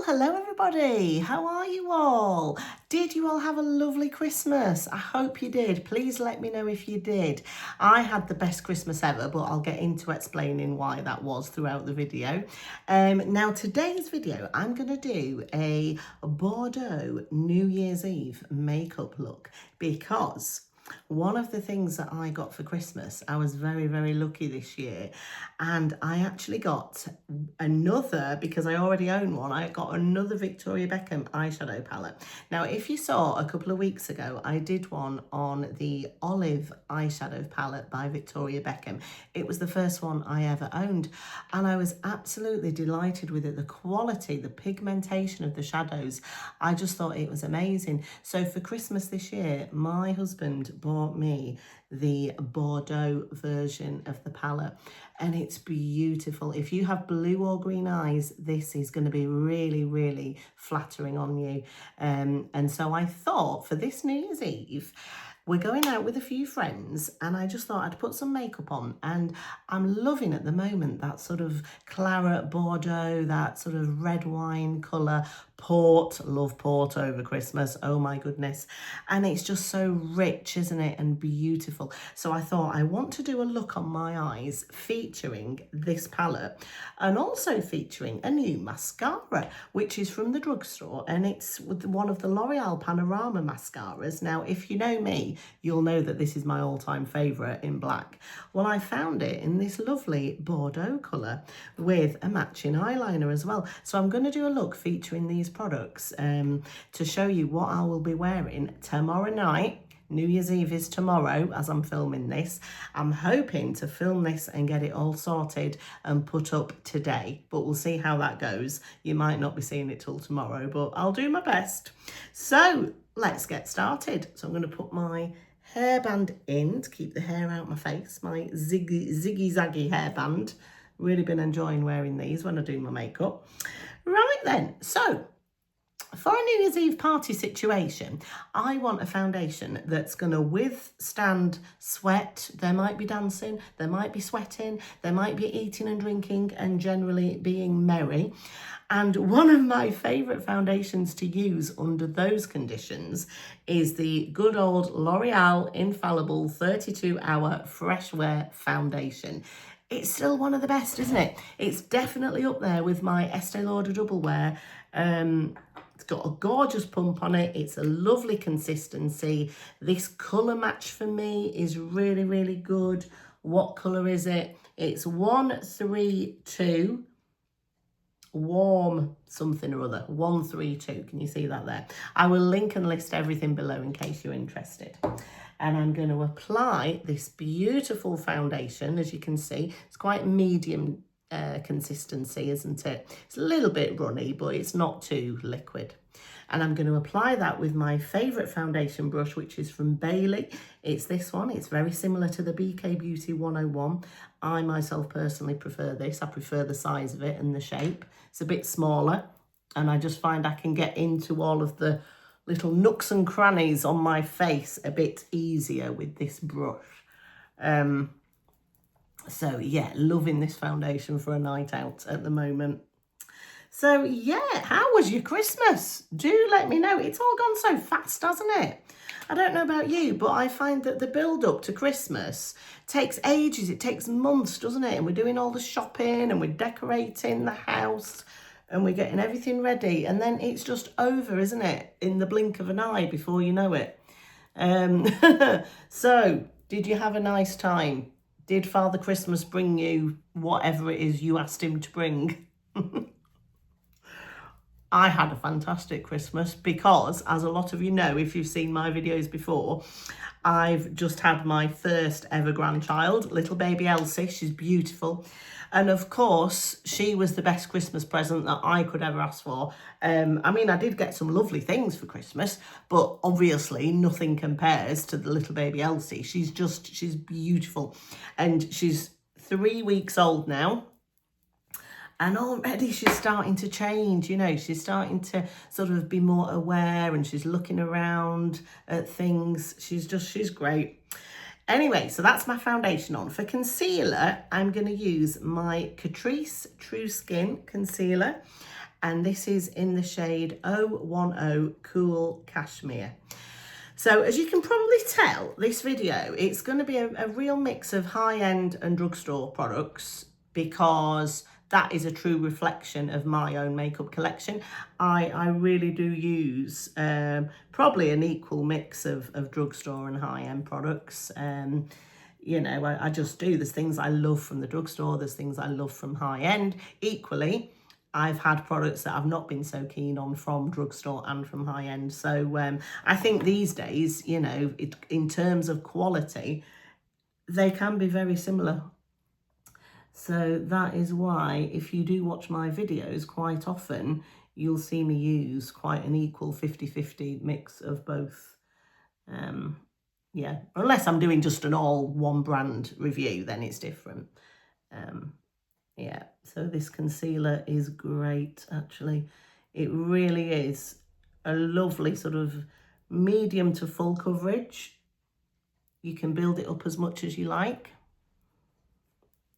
Hello everybody, how are you all? Did you all have a lovely Christmas? I hope you did. Please let me know if you did. I had the best Christmas ever, but I'll get into explaining why that was throughout the video. Now today's video, I'm going to do a Bordeaux New Year's Eve makeup look because one of the things that I got for Christmas, I was very, very lucky this year, and I actually got another, because I already own one, I got another Victoria Beckham eyeshadow palette. Now, if you saw a couple of weeks ago, I did one on the olive eyeshadow palette by Victoria Beckham. It was the first one I ever owned, and I was absolutely delighted with it. The quality, the pigmentation of the shadows, I just thought it was amazing. So for Christmas this year, my husband bought me the Bordeaux version of the palette, and it's beautiful. If you have blue or green eyes, this is going to be really, really flattering on you. And so I thought for this New Year's Eve, we're going out with a few friends, and I just thought I'd put some makeup on, and I'm loving at the moment that sort of claret Bordeaux, that sort of red wine colour. Port, love port over Christmas, oh my goodness. And it's just so rich, isn't it, and beautiful. So I thought I want to do a look on my eyes featuring this palette, and also featuring a new mascara, which is from the Drugstore, and it's with one of the L'Oréal Panorama mascaras. Now, if you know me, you'll know that this is my all-time favourite in black. Well, I found it in this lovely Bordeaux colour with a matching eyeliner as well. So I'm going to do a look featuring these products to show you what I will be wearing tomorrow night. New Year's Eve is tomorrow as I'm filming this. I'm hoping to film this and get it all sorted and put up today, but we'll see how that goes. You might not be seeing it till tomorrow, but I'll do my best. So let's get started. So I'm going to put my hairband in to keep the hair out my face, my ziggy zaggy hairband. Really been enjoying wearing these when I do my makeup. Right then, so for a New Year's Eve party situation, I want a foundation that's going to withstand sweat. There might be dancing, there might be sweating, there might be eating and drinking and generally being merry. And one of my favourite foundations to use under those conditions is the good old L'Oréal Infallible 32-Hour Fresh Wear Foundation. It's still one of the best, isn't it? It's definitely up there with my Estee Lauder Double Wear. It's got a gorgeous pump on it. It's a lovely consistency. This colour match for me is really, really good. What colour is it? It's 132 warm something or other. 132. Can you see that there? I will link and list everything below in case you're interested. And I'm going to apply this beautiful foundation. As you can see, it's quite medium consistency, isn't it? It's a little bit runny, but it's not too liquid. And I'm going to apply that with my favourite foundation brush, which is from Bailey. It's this one. It's very similar to the BK Beauty 101. I myself personally prefer this. I prefer the size of it and the shape. It's a bit smaller, and I just find I can get into all of the little nooks and crannies on my face a bit easier with this brush. So yeah, loving this foundation for a night out at the moment. So yeah, how was your Christmas? Do let me know. It's all gone so fast, hasn't it? I don't know about you, but I find that the build up to Christmas takes ages. It takes months, doesn't it? And we're doing all the shopping and we're decorating the house and we're getting everything ready, and then it's just over, isn't it? In the blink of an eye before you know it. So, did you have a nice time? Did Father Christmas bring you whatever it is you asked him to bring? I had a fantastic Christmas because, as a lot of you know, if you've seen my videos before, I've just had my first ever grandchild, little baby Elsie. She's beautiful. And of course, she was the best Christmas present that I could ever ask for. I mean, I did get some lovely things for Christmas, but obviously nothing compares to the little baby Elsie. She's beautiful. And she's 3 weeks old now. And already she's starting to change, you know, she's starting to sort of be more aware, and she's looking around at things. She's great. Anyway, so that's my foundation on. For concealer, I'm going to use my Catrice True Skin concealer. and this is in the shade 010 Cool Cashmere. So as you can probably tell, this video, it's going to be a real mix of high-end and drugstore products, because that is a true reflection of my own makeup collection. I really do use probably an equal mix of drugstore and high-end products. You know, I just do. There's things I love from the drugstore, there's things I love from high-end. Equally, I've had products that I've not been so keen on from drugstore and from high-end. So I think these days, you know, in terms of quality, they can be very similar. So that is why, if you do watch my videos, quite often you'll see me use quite an equal 50-50 mix of both. Yeah, unless I'm doing just an all one brand review, then it's different. Yeah, so this concealer is great, actually. It really is a lovely sort of medium to full coverage. You can build it up as much as you like.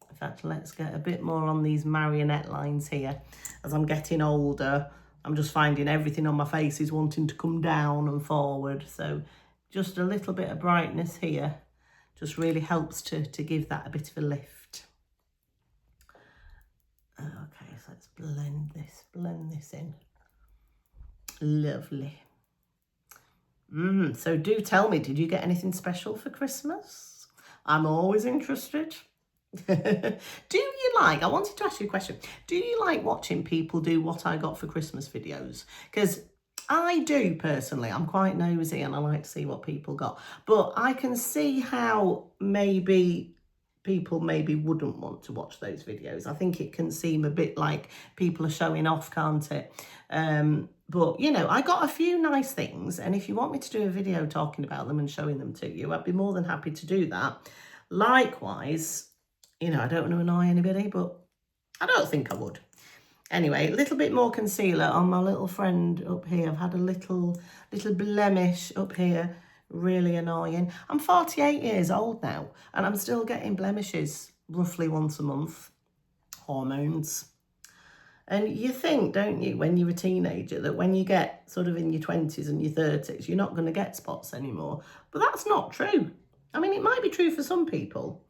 In fact, let's get a bit more on these marionette lines here. As I'm getting older, I'm just finding everything on my face is wanting to come down and forward. So just a little bit of brightness here just really helps to give that a bit of a lift. Okay, so let's blend this in. Lovely. So do tell me, did you get anything special for Christmas? I'm always interested. Do you like, I wanted to ask you a question. Do you like watching people do what I got for Christmas videos? Because I do personally. I'm quite nosy and I like to see what people got. But I can see how maybe people wouldn't want to watch those videos. I think it can seem a bit like people are showing off, can't it? But, you know, I got a few nice things, and if you want me to do a video talking about them and showing them to you, I'd be more than happy to do that. Likewise, you know, I don't want to annoy anybody, but I don't think I would. Anyway, a little bit more concealer on my little friend up here. I've had a little blemish up here. Really annoying. I'm 48 years old now, and I'm still getting blemishes roughly once a month. Hormones. And you think, don't you, when you're a teenager, that when you get sort of in your 20s and your 30s, you're not going to get spots anymore. But that's not true. I mean, it might be true for some people,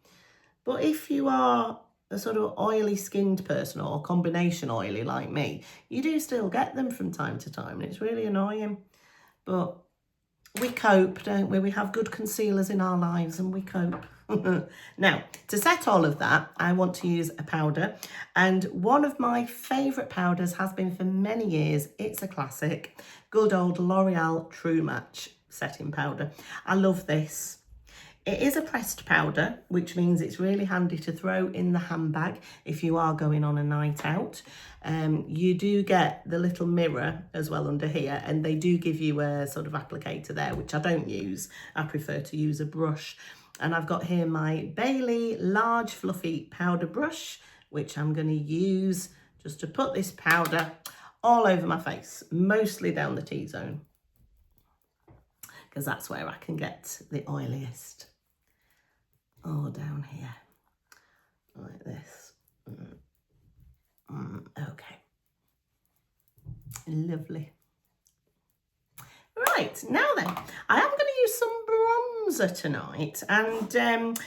but if you are a sort of oily skinned person or combination oily like me, you do still get them from time to time, and it's really annoying. But we cope, don't we? We have good concealers in our lives and we cope. Now, to set all of that, I want to use a powder. And one of my favourite powders has been for many years. It's a classic. Good old L'Oréal True Match setting powder. I love this. It is a pressed powder, which means it's really handy to throw in the handbag if you are going on a night out. You do get the little mirror as well under here, and they do give you a sort of applicator there, which I don't use. I prefer to use a brush. And I've got here my Bailey large fluffy powder brush, which I'm going to use just to put this powder all over my face, mostly down the T-zone, because that's where I can get the oiliest. Oh, down here, like this. Okay, lovely. Right, now then, I am going to use some bronzer tonight, and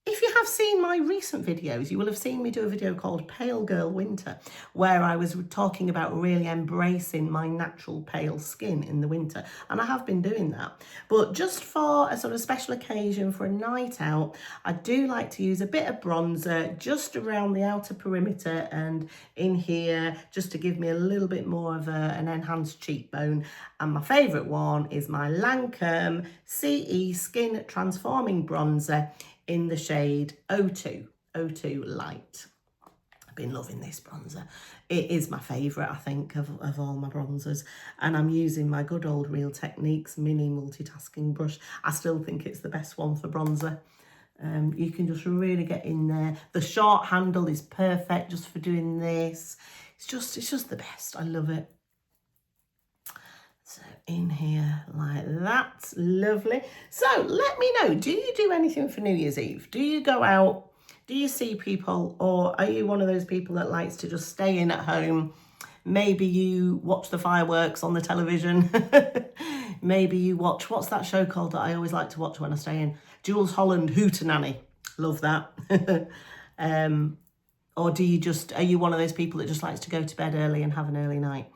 if you have seen my recent videos, you will have seen me do a video called Pale Girl Winter, where I was talking about really embracing my natural pale skin in the winter, and I have been doing that. But just for a sort of special occasion, for a night out, I do like to use a bit of bronzer just around the outer perimeter and in here, just to give me a little bit more of an enhanced cheekbone. And my favourite one is my Lancome CE Skin Transforming Bronzer in the shade 02 Light. I've been loving this bronzer. It is my favourite, I think, of all my bronzers. And I'm using my good old Real Techniques mini multitasking brush. I still think it's the best one for bronzer. You can just really get in there. The short handle is perfect just for doing this. It's just the best. I love it. So in here like that, lovely. So let me know, do you do anything for New Year's Eve? Do you go out? Do you see people? Or are you one of those people that likes to just stay in at home Maybe you watch the fireworks on the television. Maybe you watch, what's that show called that I always like to watch when I stay in? Jules Holland, Hootenanny. Love that. Or are you one of those people that just likes to go to bed early and have an early night?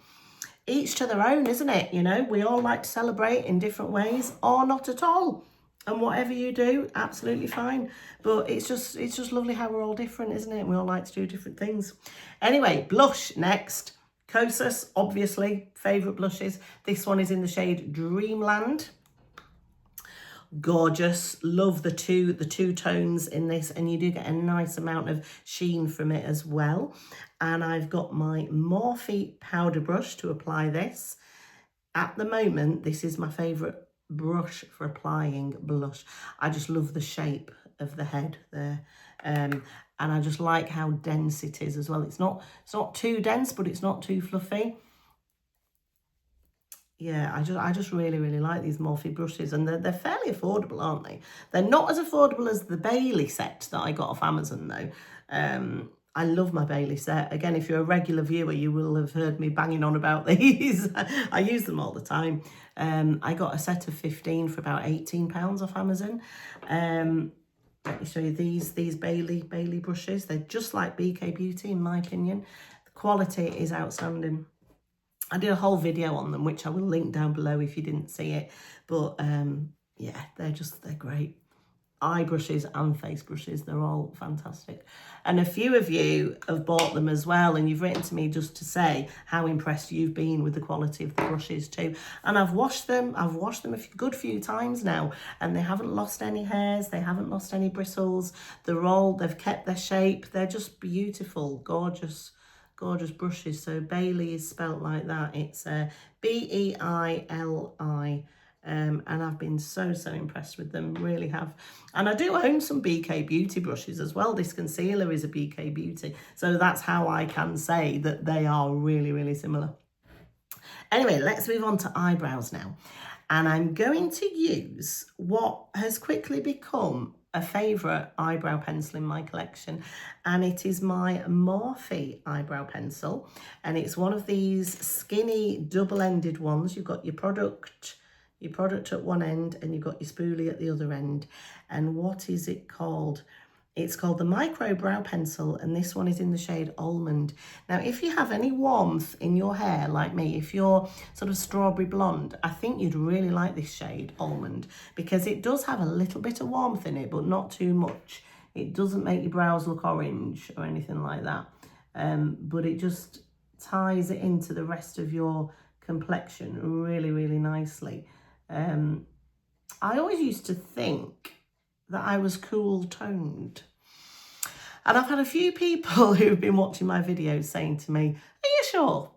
Each to their own, isn't it? You know, we all like to celebrate in different ways, or not at all. And whatever you do, absolutely fine. But it's just lovely how we're all different, isn't it? We all like to do different things. Anyway, blush next. Kosas, obviously, favourite blushes. This one is in the shade Dreamland. Gorgeous. Love the two tones in this, and you do get a nice amount of sheen from it as well. And I've got my Morphe powder brush to apply this. At the moment, this is my favourite brush for applying blush. I just love the shape of the head there, and I just like how dense it is as well. It's not too dense, but it's not too fluffy. Yeah, I just really like these Morphe brushes, and they're fairly affordable, aren't they? They're not as affordable as the Bailey set that I got off Amazon though. I love my Bailey set. Again, if you're a regular viewer, you will have heard me banging on about these. I use them all the time. I got a set of 15 for about £18 off Amazon. Let me show you these Bailey brushes. They're just like BK Beauty in my opinion. The quality is outstanding. I did a whole video on them, which I will link down below if you didn't see it. But yeah, they're great. Eye brushes and face brushes, they're all fantastic. And a few of you have bought them as well, and you've written to me just to say how impressed you've been with the quality of the brushes too. And I've washed them a good few times now, and they haven't lost any hairs, they haven't lost any bristles. They've kept their shape. They're just beautiful, gorgeous brushes. So Bailey is spelt like that. It's B-E-I-L-I. And I've been so impressed with them, really have. And I do own some BK Beauty brushes as well. This concealer is a BK Beauty. So that's how I can say that they are really similar. Anyway, let's move on to eyebrows now. And I'm going to use what has quickly become a favourite eyebrow pencil in my collection, and it is my Morphe eyebrow pencil, and it's one of these skinny double-ended ones. You've got your product at one end and you've got your spoolie at the other end. And what is it called? It's called the Micro Brow Pencil, and this one is in the shade Almond. Now, if you have any warmth in your hair like me, if you're sort of strawberry blonde, I think you'd really like this shade Almond, because it does have a little bit of warmth in it, but not too much. It doesn't make your brows look orange or anything like that, but it just ties it into the rest of your complexion really nicely. I always used to think that I was cool toned, and I've had a few people who've been watching my videos saying to me, are you sure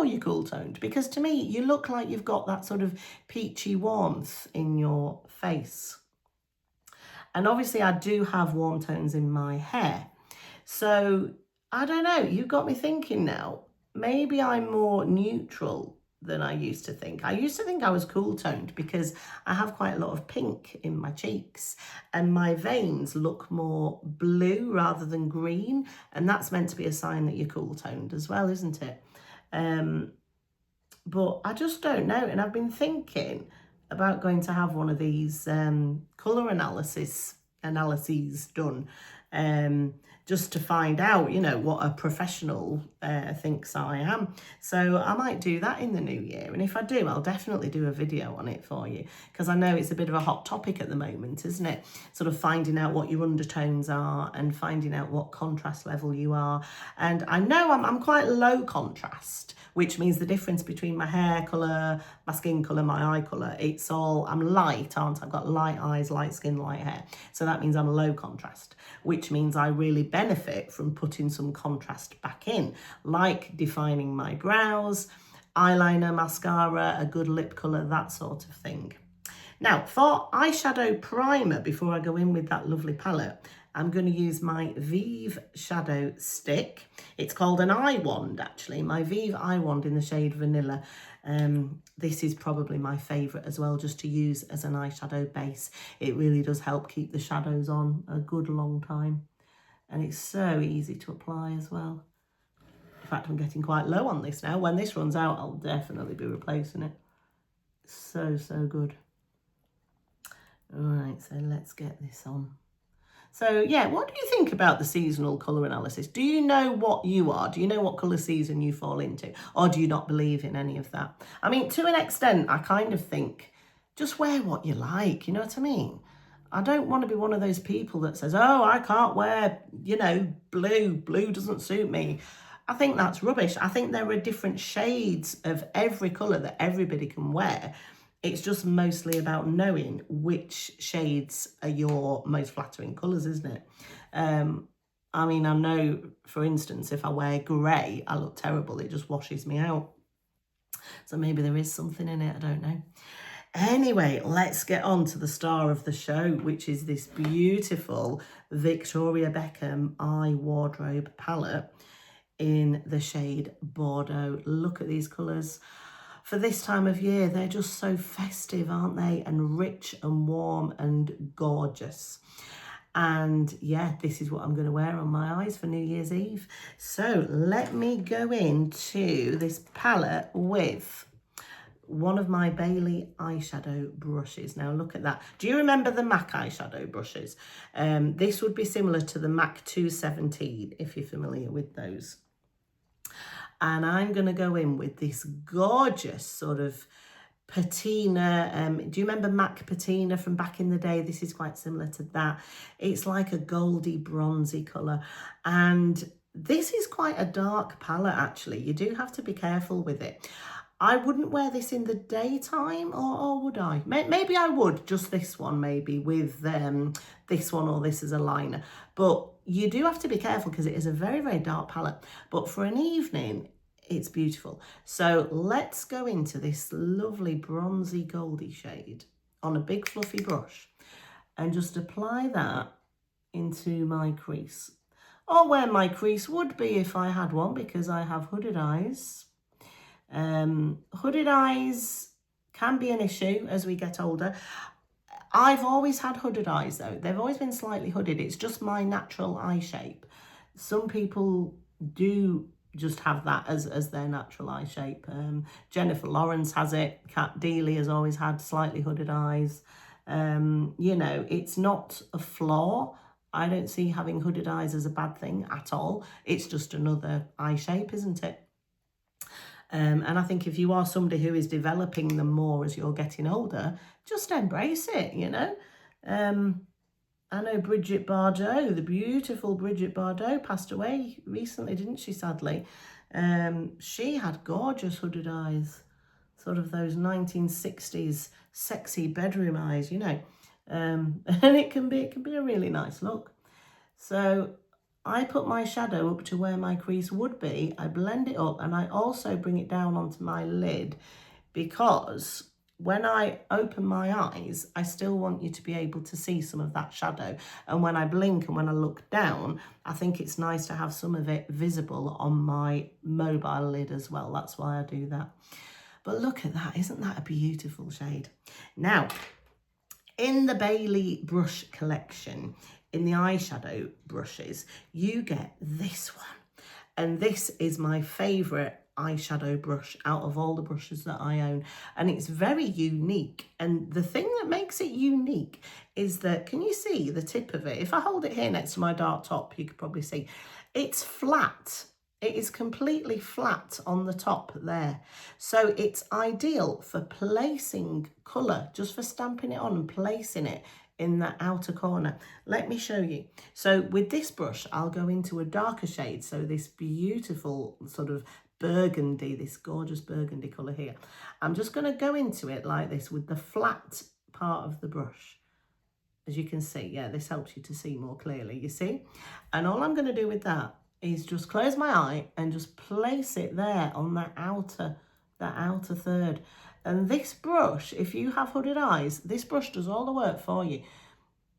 you're cool toned? Because to me you look like you've got that sort of peachy warmth in your face. And obviously I do have warm tones in my hair, so I don't know, you've got me thinking now, maybe I'm more neutral than I used to think. I used to think I was cool toned because I have quite a lot of pink in my cheeks, and my veins look more blue rather than green, and that's meant to be a sign that you're cool toned as well, isn't it? But I just don't know, and I've been thinking about going to have one of these colour analyses done, just to find out, you know, what a professional thinks I am. So I might do that in the new year, and if I do, I'll definitely do a video on it for you, because I know it's a bit of a hot topic at the moment, isn't it? Sort of finding out what your undertones are and finding out what contrast level you are. And I know I'm quite low contrast, which means the difference between my hair colour, my skin colour, my eye colour, I'm light, aren't I? I've got light eyes, light skin, light hair. So that means I'm low contrast, which means I really benefit from putting some contrast back in, like defining my brows, eyeliner, mascara, a good lip colour, that sort of thing. Now, for eyeshadow primer, before I go in with that lovely palette, I'm going to use my Vive shadow stick. It's called an eye wand, actually. My Vive eye wand in the shade Vanilla. This is probably my favourite as well, just to use as an eyeshadow base. It really does help keep the shadows on a good long time. And it's so easy to apply as well. In fact, I'm getting quite low on this now. When this runs out, I'll definitely be replacing it. So, so good. All right, so let's get this on. So, yeah, what do you think about the seasonal colour analysis? Do you know what you are? Do you know what colour season you fall into? Or do you not believe in any of that? I mean, to an extent, I kind of think just wear what you like, you know what I mean? I don't want to be one of those people that says, oh, I can't wear, you know, blue. Blue doesn't suit me. I think that's rubbish. I think there are different shades of every colour that everybody can wear. It's just mostly about knowing which shades are your most flattering colours, isn't it? I mean, I know, for instance, if I wear grey, I look terrible. It just washes me out. So maybe there is something in it, I don't know. Anyway, let's get on to the star of the show, which is this beautiful Victoria Beckham Eye Wardrobe palette in the shade Bordeaux. Look at these colours. For this time of year, they're just so festive, aren't they? And rich and warm and gorgeous. And yeah, this is what I'm going to wear on my eyes for New Year's Eve. So let me go into this palette with one of my Bailey eyeshadow brushes. Now look at that. Do you remember the MAC eyeshadow brushes? This would be similar to the MAC 217, if you're familiar with those. And I'm going to go in with this gorgeous sort of patina. Do you remember MAC patina from back in the day? This is quite similar to that. It's like a goldy bronzy colour. And this is quite a dark palette, actually. You do have to be careful with it. I wouldn't wear this in the daytime, or would I? Maybe I would, just this one maybe, with this one or this as a liner. But you do have to be careful because it is a very, very dark palette. But for an evening, it's beautiful. So let's go into this lovely bronzy goldy shade on a big fluffy brush and just apply that into my crease. Or where my crease would be if I had one, because I have hooded eyes. Hooded eyes can be an issue as we get older. I've always had hooded eyes though. They've always been slightly hooded. It's just my natural eye shape. Some people do just have that as their natural eye shape. Jennifer Lawrence has it. Kat Deely has always had slightly hooded eyes. You know, it's not a flaw. I don't see having hooded eyes as a bad thing at all. It's just another eye shape, isn't it? And I think if you are somebody who is developing them more as you're getting older, just embrace it, you know. I know Bridget Bardot, the beautiful Bridget Bardot, passed away recently, didn't she, sadly? She had gorgeous hooded eyes, sort of those 1960s sexy bedroom eyes, you know. And it can be a really nice look. So I put my shadow up to where my crease would be, I blend it up, and I also bring it down onto my lid, because when I open my eyes, I still want you to be able to see some of that shadow. And when I blink and when I look down, I think it's nice to have some of it visible on my mobile lid as well. That's why I do that. But look at that, isn't that a beautiful shade? Now, in the Bailey brush collection, in the eyeshadow brushes, you get this one. And this is my favourite eyeshadow brush out of all the brushes that I own. And it's very unique. And the thing that makes it unique is that, can you see the tip of it? If I hold it here next to my dark top, you could probably see it's flat. It is completely flat on the top there. So it's ideal for placing colour, just for stamping it on and placing it in the outer corner. Let me show you. So with this brush, I'll go into a darker shade. So this beautiful sort of burgundy, this gorgeous burgundy colour here. I'm just going to go into it like this with the flat part of the brush. As you can see, yeah, this helps you to see more clearly, you see? And all I'm going to do with that is just close my eye and just place it there on that outer third. And this brush, if you have hooded eyes, this brush does all the work for you.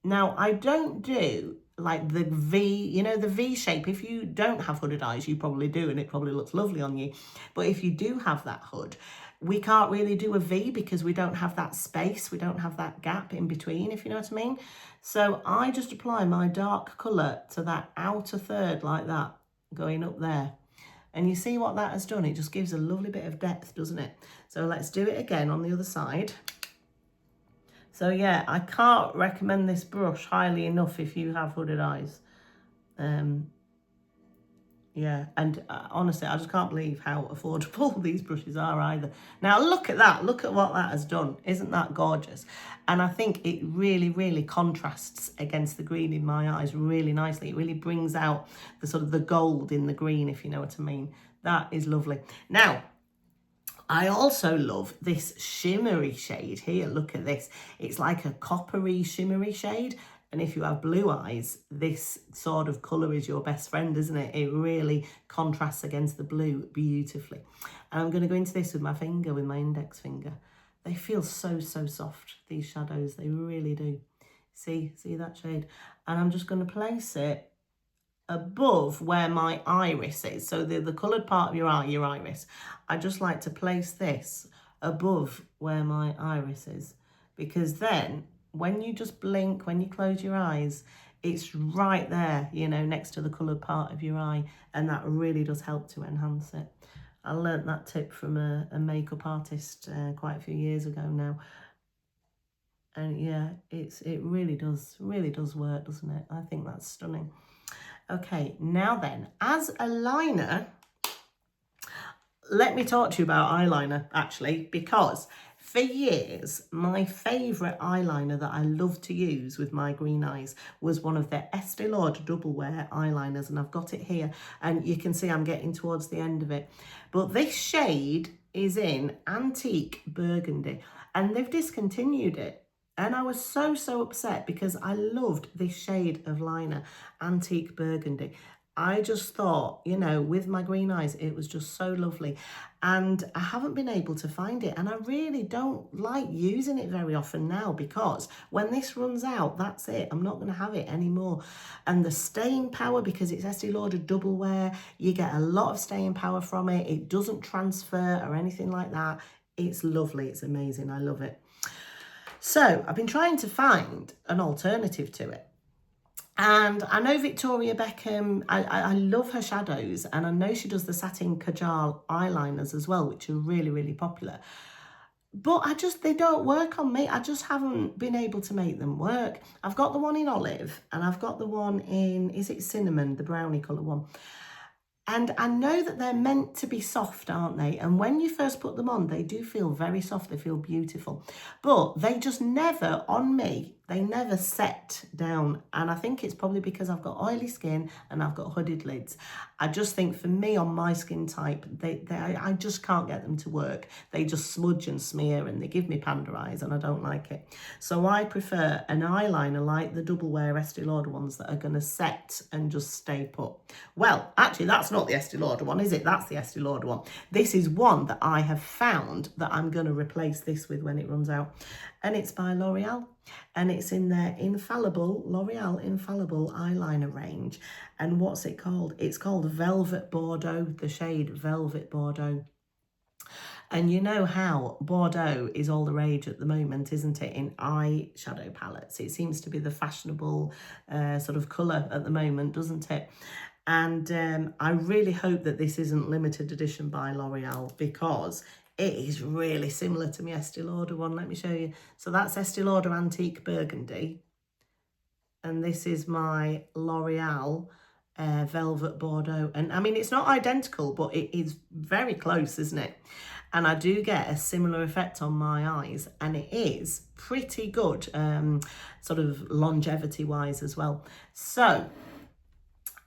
Now, I don't do like the V, you know, the V shape. If you don't have hooded eyes, you probably do, and it probably looks lovely on you. But if you do have that hood, we can't really do a V because we don't have that space. We don't have that gap in between, if you know what I mean. So I just apply my dark colour to that outer third like that, going up there. And you see what that has done? It just gives a lovely bit of depth, doesn't it? So let's do it again on the other side. So yeah, I can't recommend this brush highly enough if you have hooded eyes. Yeah, and honestly, I just can't believe how affordable these brushes are either. Now, look at that. Look at what that has done. Isn't that gorgeous? And I think it really, really contrasts against the green in my eyes really nicely. It really brings out the sort of the gold in the green, if you know what I mean. That is lovely. Now, I also love this shimmery shade here. Look at this. It's like a coppery shimmery shade. And if you have blue eyes, this sort of colour is your best friend, isn't it? It really contrasts against the blue beautifully. And I'm going to go into this with my finger, with my index finger. They feel so, so soft, these shadows. They really do. See that shade? And I'm just going to place it above where my iris is. So the coloured part of your eye, your iris. I just like to place this above where my iris is, because then when you just blink, when you close your eyes, it's right there, you know, next to the coloured part of your eye, and that really does help to enhance it. I learnt that tip from a makeup artist quite a few years ago now. And yeah, it really does work, doesn't it? I think that's stunning. Okay, now then, as a liner, let me talk to you about eyeliner, actually, because for years, my favourite eyeliner that I love to use with my green eyes was one of the Estee Lauder Double Wear eyeliners, and I've got it here, and you can see I'm getting towards the end of it. But this shade is in Antique Burgundy, and they've discontinued it. And I was so upset because I loved this shade of liner, Antique Burgundy. I just thought, you know, with my green eyes, it was just so lovely. And I haven't been able to find it. And I really don't like using it very often now, because when this runs out, that's it. I'm not going to have it anymore. And the staying power, because it's Estee Lauder Double Wear, you get a lot of staying power from it. It doesn't transfer or anything like that. It's lovely. It's amazing. I love it. So I've been trying to find an alternative to it. And I know Victoria Beckham, I love her shadows, and I know she does the satin kajal eyeliners as well, which are really popular. But they don't work on me. I just haven't been able to make them work. I've got the one in olive, and I've got the one in, is it cinnamon, the brownie colour one? And I know that they're meant to be soft, aren't they? And when you first put them on, they do feel very soft. They feel beautiful. But they just never, on me, they never set down. And I think it's probably because I've got oily skin and I've got hooded lids. I just think for me, on my skin type, I just can't get them to work. They just smudge and smear, and they give me panda eyes, and I don't like it. So I prefer an eyeliner like the Double Wear Estee Lauder ones that are going to set and just stay put. Well, actually, that's not the Estee Lauder one, is it? That's the Estee Lauder one. This is one that I have found that I'm going to replace this with when it runs out. And it's by L'Oréal. And it's in their infallible, L'Oréal Infallible eyeliner range. And what's it called? It's called Velvet Bordeaux, the shade Velvet Bordeaux. And you know how Bordeaux is all the rage at the moment, isn't it, in eyeshadow palettes? It seems to be the fashionable sort of colour at the moment, doesn't it? And I really hope that this isn't limited edition by L'Oréal, because it is really similar to my Estee Lauder one. Let me show you. So that's Estee Lauder Antique Burgundy. And this is my L'Oréal Velvet Bordeaux. And I mean, it's not identical, but it is very close, isn't it? And I do get a similar effect on my eyes. And it is pretty good, sort of longevity-wise as well. So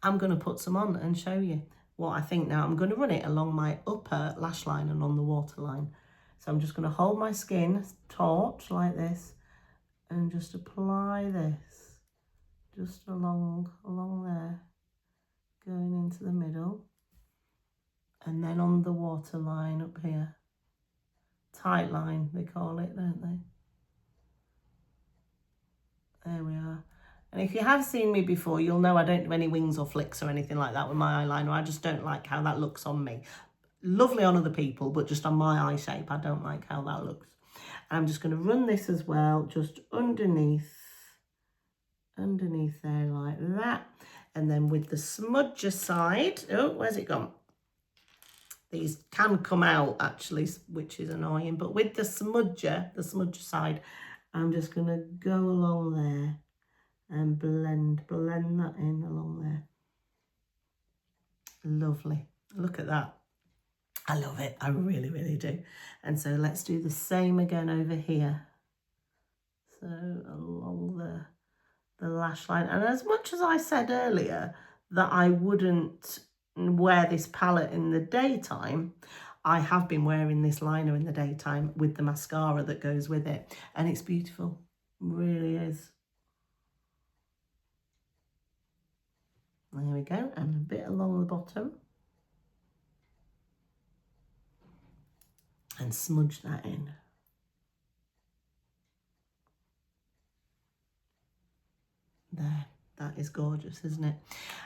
I'm going to put some on and show you what I think. Now I'm going to run it along my upper lash line and on the waterline. So I'm just going to hold my skin taut like this and just apply this just along there, going into the middle, and then on the waterline up here. Tight line, they call it, don't they? There we are. And if you have seen me before, you'll know I don't do any wings or flicks or anything like that with my eyeliner. I just don't like how that looks on me. Lovely on other people, but just on my eye shape, I don't like how that looks. And I'm just going to run this as well, just underneath there like that. And then with the smudger side, oh, where's it gone? These can come out actually, which is annoying. But with the smudger side, I'm just going to go along there and blend that in along there. Lovely. Look at that. I love it. I really, really do. And so let's do the same again over here. So along the lash line. And as much as I said earlier that I wouldn't wear this palette in the daytime, I have been wearing this liner in the daytime with the mascara that goes with it. And it's beautiful. It really is. There we go. And a bit along the bottom. And smudge that in. There, that is gorgeous, isn't it?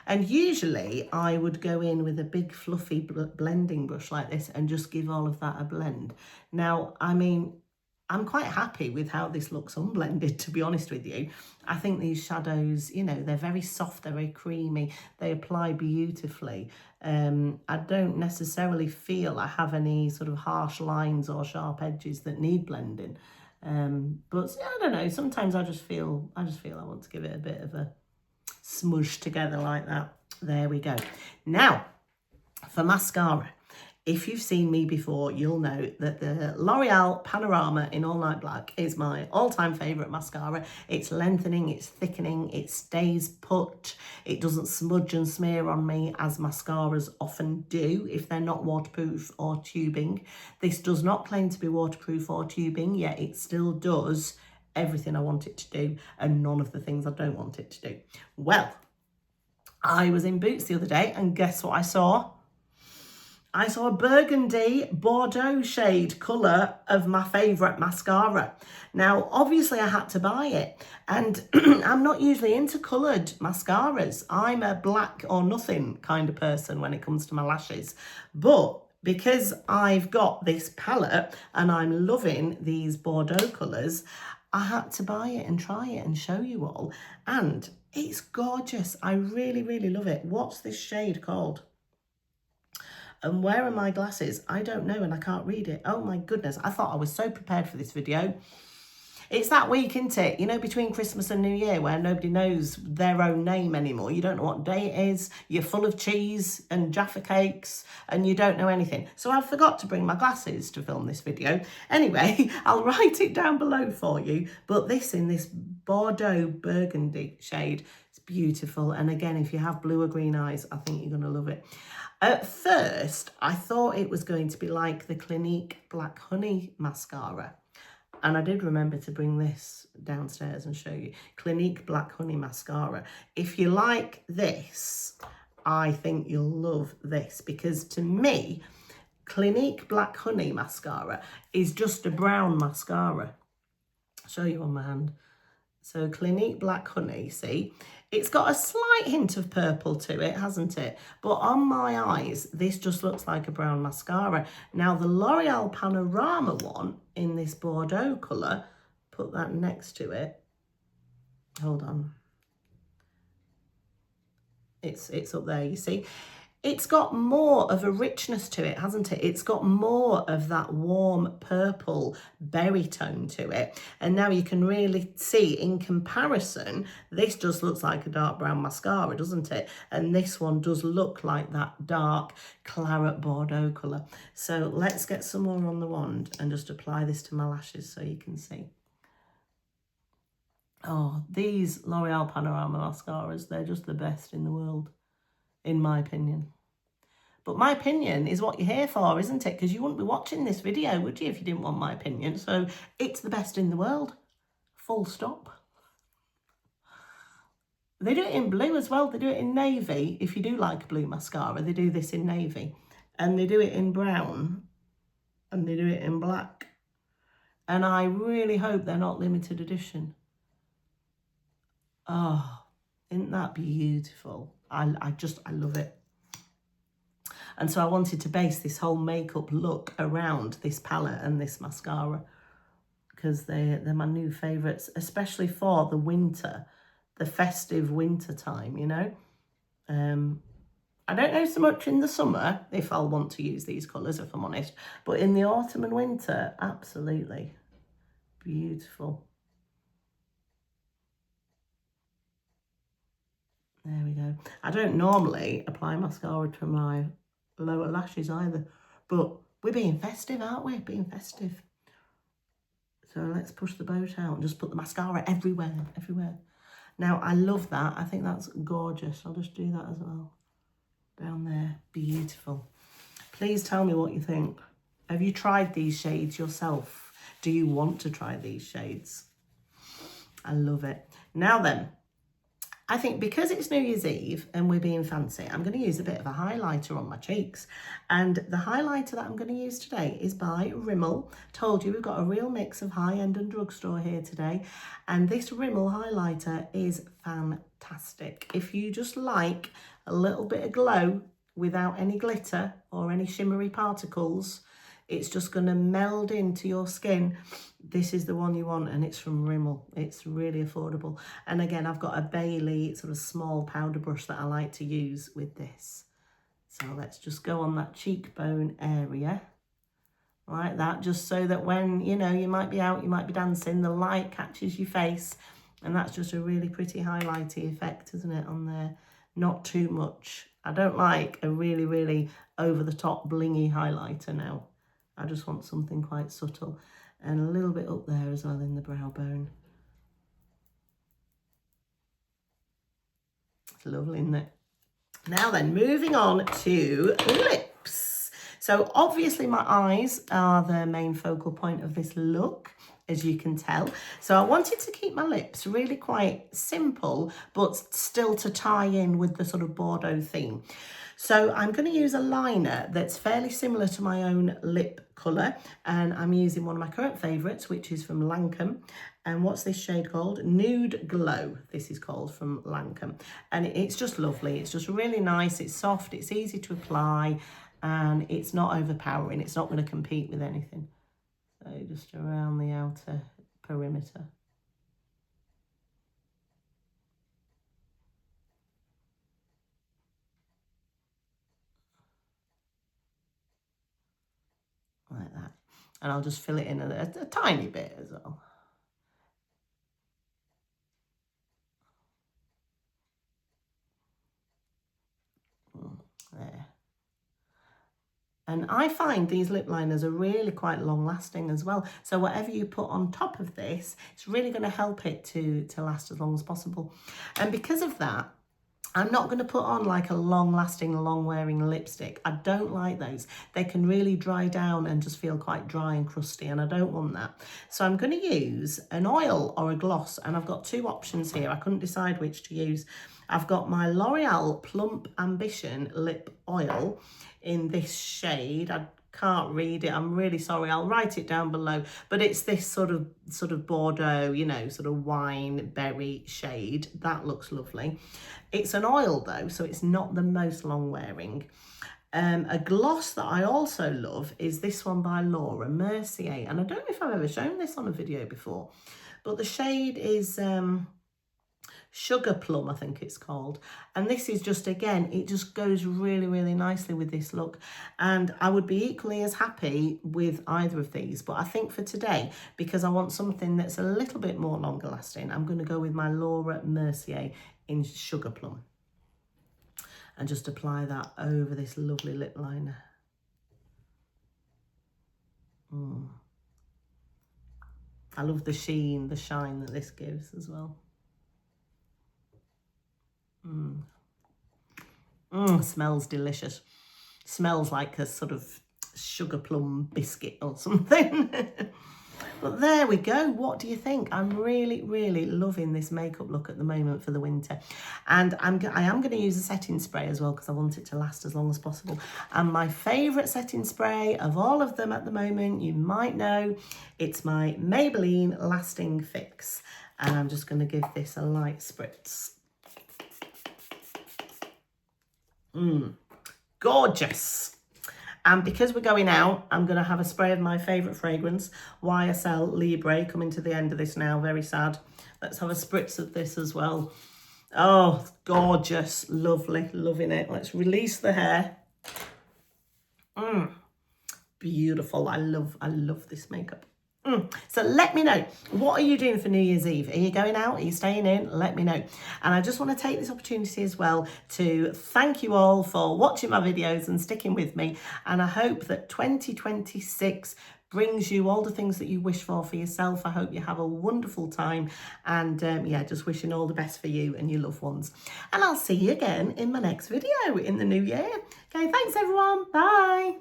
And usually I would go in with a big fluffy blending brush like this and just give all of that a blend. Now, I mean, I'm quite happy with how this looks unblended, to be honest with you. I think these shadows, you know, they're very soft, they're very creamy, they apply beautifully. I don't necessarily feel I have any sort of harsh lines or sharp edges that need blending. But I don't know, sometimes I just feel I want to give it a bit of a smudge together like that. There we go. Now, for mascara. If you've seen me before, you'll know that the L'Oréal Panorama in All Night Black is my all-time favourite mascara. It's lengthening, it's thickening, it stays put, it doesn't smudge and smear on me as mascaras often do if they're not waterproof or tubing. This does not claim to be waterproof or tubing, yet it still does everything I want it to do and none of the things I don't want it to do. Well, I was in Boots the other day and guess what I saw? I saw a burgundy Bordeaux shade colour of my favourite mascara. Now, obviously I had to buy it. And I'm not usually into coloured mascaras. I'm a black or nothing kind of person when it comes to my lashes. But because I've got this palette and I'm loving these Bordeaux colours, I had to buy it and try it and show you all. And it's gorgeous. I really, really love it. What's this shade called? And where are my glasses? I don't know and I can't read it. Oh my goodness, I thought I was so prepared for this video. It's that week, isn't it? You know, between Christmas and New Year where nobody knows their own name anymore. You don't know what day it is. You're full of cheese and Jaffa cakes and you don't know anything. So I forgot to bring my glasses to film this video. Anyway, I'll write it down below for you. But this in this Bordeaux burgundy shade, it's beautiful. And again, if you have blue or green eyes, I think you're going to love it. At first, I thought it was going to be like the Clinique Black Honey mascara. And I did remember to bring this downstairs and show you. Clinique Black Honey mascara. If you like this, I think you'll love this. Because to me, Clinique Black Honey mascara is just a brown mascara. I'll show you on my hand. So Clinique Black Honey, see, it's got a slight hint of purple to it, hasn't it? But on my eyes, this just looks like a brown mascara. Now the L'Oréal Panorama one in this Bordeaux colour, put that next to it. Hold on. It's up there, you see. It's got more of a richness to it, hasn't it? It's got more of that warm purple berry tone to it. And now you can really see in comparison, this just looks like a dark brown mascara, doesn't it? And this one does look like that dark claret Bordeaux colour. So let's get some more on the wand and just apply this to my lashes so you can see. Oh, these L'Oréal Panorama mascaras, they're just the best in the world. In my opinion. But my opinion is what you're here for, isn't it? Because you wouldn't be watching this video, would you, if you didn't want my opinion? So it's the best in the world. Full stop. They do it in blue as well. They do it in navy. If you do like blue mascara, they do this in navy. And they do it in brown. And they do it in black. And I really hope they're not limited edition. Oh, isn't that beautiful? I love it. And so I wanted to base this whole makeup look around this palette and this mascara because they're my new favourites, especially for the winter, the festive winter time, you know. I don't know so much in the summer if I'll want to use these colours, if I'm honest, but in the autumn and winter, absolutely beautiful. There we go. I don't normally apply mascara to my lower lashes either, but we're being festive, aren't we? Being festive. So let's push the boat out and just put the mascara everywhere, everywhere. Now, I love that. I think that's gorgeous. I'll just do that as well. Down there. Beautiful. Please tell me what you think. Have you tried these shades yourself? Do you want to try these shades? I love it. Now then, I think because it's New Year's Eve and we're being fancy, I'm going to use a bit of a highlighter on my cheeks. And the highlighter that I'm going to use today is by Rimmel. Told you we've got a real mix of high-end and drugstore here today. And this Rimmel highlighter is fantastic. If you just like a little bit of glow without any glitter or any shimmery particles, it's just going to meld into your skin. This is the one you want, and it's from Rimmel. It's really affordable. And again, I've got a Bailey sort of small powder brush that I like to use with this. So let's just go on that cheekbone area like that, just so that when, you know, you might be out, you might be dancing, the light catches your face. And that's just a really pretty highlighty effect, isn't it, on there? Not too much. I don't like a really, really over-the-top blingy highlighter now. I just want something quite subtle, and a little bit up there as well in the brow bone. It's lovely, isn't it? Now then, moving on to lips. So obviously my eyes are the main focal point of this look, as you can tell. So I wanted to keep my lips really quite simple, but still to tie in with the sort of Bordeaux theme. So I'm going to use a liner that's fairly similar to my own lip colour, and I'm using one of my current favourites, which is from Lancome. And what's this shade called? Nude Glow. This is called, from Lancome. And it's just lovely. It's just really nice. It's soft. It's easy to apply, and it's not overpowering. It's not going to compete with anything. So just around the outer perimeter. Like that. And I'll just fill it in a tiny bit as well. There. And I find these lip liners are really quite long lasting as well. So whatever you put on top of this, it's really going to help it to last as long as possible. And because of that, I'm not going to put on like a long-lasting, long-wearing lipstick. I don't like those. They can really dry down and just feel quite dry and crusty, and I don't want that. So I'm going to use an oil or a gloss, and I've got two options here. I couldn't decide which to use. I've got my L'Oréal Plump Ambition Lip Oil in this shade. I can't read it, I'm really sorry, I'll write it down below, but it's this sort of Bordeaux, you know, sort of wine berry shade. That looks lovely. It's an oil though, so it's not the most long wearing. A gloss that I also love is this one by Laura Mercier, and I don't know if I've ever shown this on a video before, but the shade is Sugar Plum, I think it's called. And this is just, again, it just goes really, really nicely with this look. And I would be equally as happy with either of these. But I think for today, because I want something that's a little bit more longer lasting, I'm going to go with my Laura Mercier in Sugar Plum. And just apply that over this lovely lip liner. I love the sheen, the shine that this gives as well. Smells delicious. Smells like a sort of sugar plum biscuit or something. But there we go. What do you think? I'm really, really loving this makeup look at the moment for the winter. And I am going to use a setting spray as well, because I want it to last as long as possible. And my favourite setting spray of all of them at the moment, you might know, it's my Maybelline Lasting Fix. And I'm just going to give this a light spritz. Gorgeous. And because we're going out, I'm going to have a spray of my favourite fragrance, YSL Libre, coming to the end of this now, very sad. Let's have a spritz of this as well. Oh, gorgeous, lovely, loving it. Let's release the hair. Beautiful. I love this makeup. So let me know, what are you doing for New Year's Eve? Are you going out? Are you staying in? Let me know. And I just want to take this opportunity as well to thank you all for watching my videos and sticking with me. And I hope that 2026 brings you all the things that you wish for yourself. I hope you have a wonderful time. And yeah, just wishing all the best for you and your loved ones. And I'll see you again in my next video in the new year. Okay, thanks everyone. Bye.